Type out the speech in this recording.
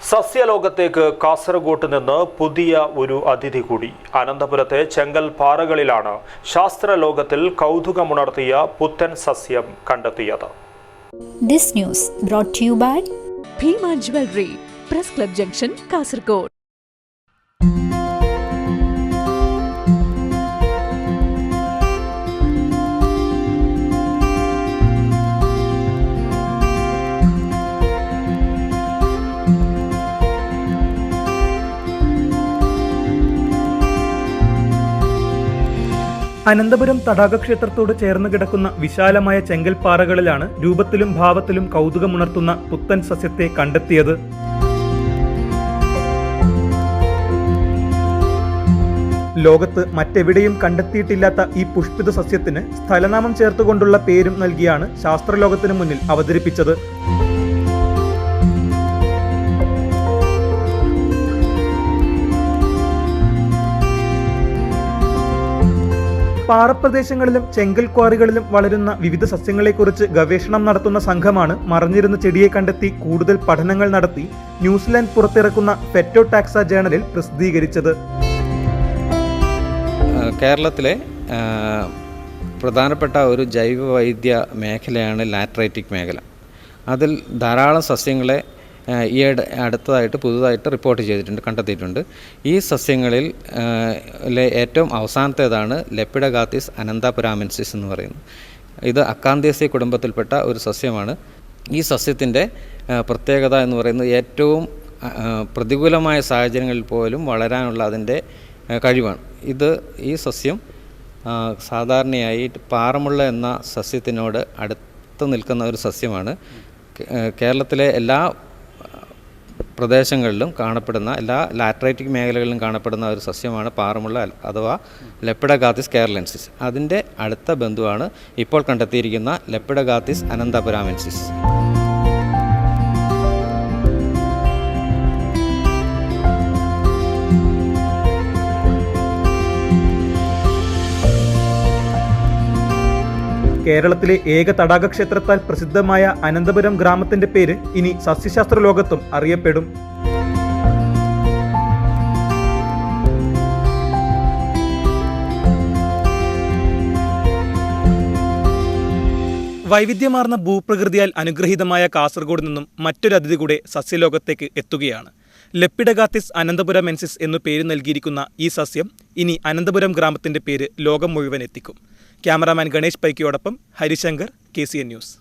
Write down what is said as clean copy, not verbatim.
സസ്യലോകത്തേക്ക് കാസർഗോട്ട് നിന്ന് പുതിയ ഒരു അതിഥി കൂടി. അനന്തപുരത്തെ ചെങ്കൽ പാറകളിലാണ് ശാസ്ത്രലോകത്തിൽ കൗതുകമുണർത്തിയ പുത്തൻ സസ്യം കണ്ടെത്തിയത്. This news brought to you by Bhima Jewelry, Press Club Junction, Kasaragod. Ananthapuram തടാക ക്ഷേത്രത്തോട് ചേർന്ന് കിടക്കുന്ന വിശാലമായ ചെങ്കൽപ്പാറകളിലാണ് രൂപത്തിലും ഭാവത്തിലും കൗതുകമുണർത്തുന്ന പുത്തൻ സസ്യത്തെ കണ്ടെത്തിയത്. ലോകത്ത് മറ്റെവിടെയും കണ്ടെത്തിയിട്ടില്ലാത്ത ഈ പുഷ്പിത സസ്യത്തിന് സ്ഥലനാമം ചേർത്തുകൊണ്ടുള്ള പേരും നൽകിയാണ് ശാസ്ത്രലോകത്തിനു മുന്നിൽ അവതരിപ്പിച്ചത്. പാറപ്രദേശങ്ങളിലും ചെങ്കൽ ക്വാറികളിലും വളരുന്ന വിവിധ സസ്യങ്ങളെക്കുറിച്ച് ഗവേഷണം നടത്തുന്ന സംഘമാണ് മറഞ്ഞിരുന്ന ചെടിയെ കണ്ടെത്തി കൂടുതൽ പഠനങ്ങൾ നടത്തി ന്യൂസിലാൻഡ് പുറത്തിറക്കുന്ന ഫെറ്റോടാക്സ ജേണലിൽ പ്രസിദ്ധീകരിച്ചത്. കേരളത്തിലെ പ്രധാനപ്പെട്ട ഒരു ജൈവ വൈദ്യ മേഖലയാണ് ലാറ്ററൈറ്റിക് മേഖല. അതിൽ ധാരാളം സസ്യങ്ങളെ ഈ അടുത്തതായിട്ട് പുതുതായിട്ട് റിപ്പോർട്ട് ചെയ്തിട്ടുണ്ട്, കണ്ടെത്തിയിട്ടുണ്ട്. ഈ സസ്യങ്ങളിൽ ഏറ്റവും അവസാനത്തേതാണ് ലെപ്പിഡഗാത്തിസ് അനന്തപുരാമെൻസിസ് എന്ന് പറയുന്നത്. ഇത് അക്കാന്തേസി കുടുംബത്തിൽപ്പെട്ട ഒരു സസ്യമാണ്. ഈ സസ്യത്തിൻ്റെ പ്രത്യേകത എന്ന് പറയുന്നത് ഏറ്റവും പ്രതികൂലമായ സാഹചര്യങ്ങളിൽ പോലും വളരാനുള്ള അതിൻ്റെ കഴിവാണ്. ഈ സസ്യം സാധാരണയായി പാറമുള്ള എന്ന സസ്യത്തിനോട് അടുത്ത് നിൽക്കുന്ന ഒരു സസ്യമാണ്. കേരളത്തിലെ എല്ലാ പ്രദേശങ്ങളിലും കാണപ്പെടുന്ന എല്ലാ ലാറ്ററൈറ്റിക് മേഖലകളിലും കാണപ്പെടുന്ന ഒരു സസ്യമാണ് പാറമുള്ള അഥവാ ലെപ്പിഡഗാത്തിസ് കേരളൻസിസ്. അതിൻ്റെ അടുത്ത ബന്ധുവാണ് ഇപ്പോൾ കണ്ടെത്തിയിരിക്കുന്ന ലെപ്പിഡഗാത്തിസ് അനന്തപുരാമെൻസിസ്. കേരളത്തിലെ ഏക തടാക ക്ഷേത്രത്താൽ പ്രസിദ്ധമായ അനന്തപുരം ഗ്രാമത്തിന്റെ പേര് ഇനി സസ്യശാസ്ത്ര ലോകത്തും അറിയപ്പെടും. വൈവിധ്യമാർന്ന ഭൂപ്രകൃതിയാൽ അനുഗ്രഹീതമായ കാസർഗോഡ് നിന്നും മറ്റൊരു അതിഥി കൂടെ സസ്യലോകത്തേക്ക് എത്തുകയാണ്. ലെപ്പിഡഗാത്തിസ് അനന്തപുരാമെൻസിസ് എന്നു പേര് നൽകിയിരിക്കുന്ന ഈ സസ്യം ഇനി അനന്തപുരം ഗ്രാമത്തിന്റെ പേര് ലോകം മുഴുവൻ എത്തിക്കും. ക്യാമറാമാൻ ഗണേഷ് പൈക്കിയോടൊപ്പം ഹരിശങ്കർ, KCN ന്യൂസ്.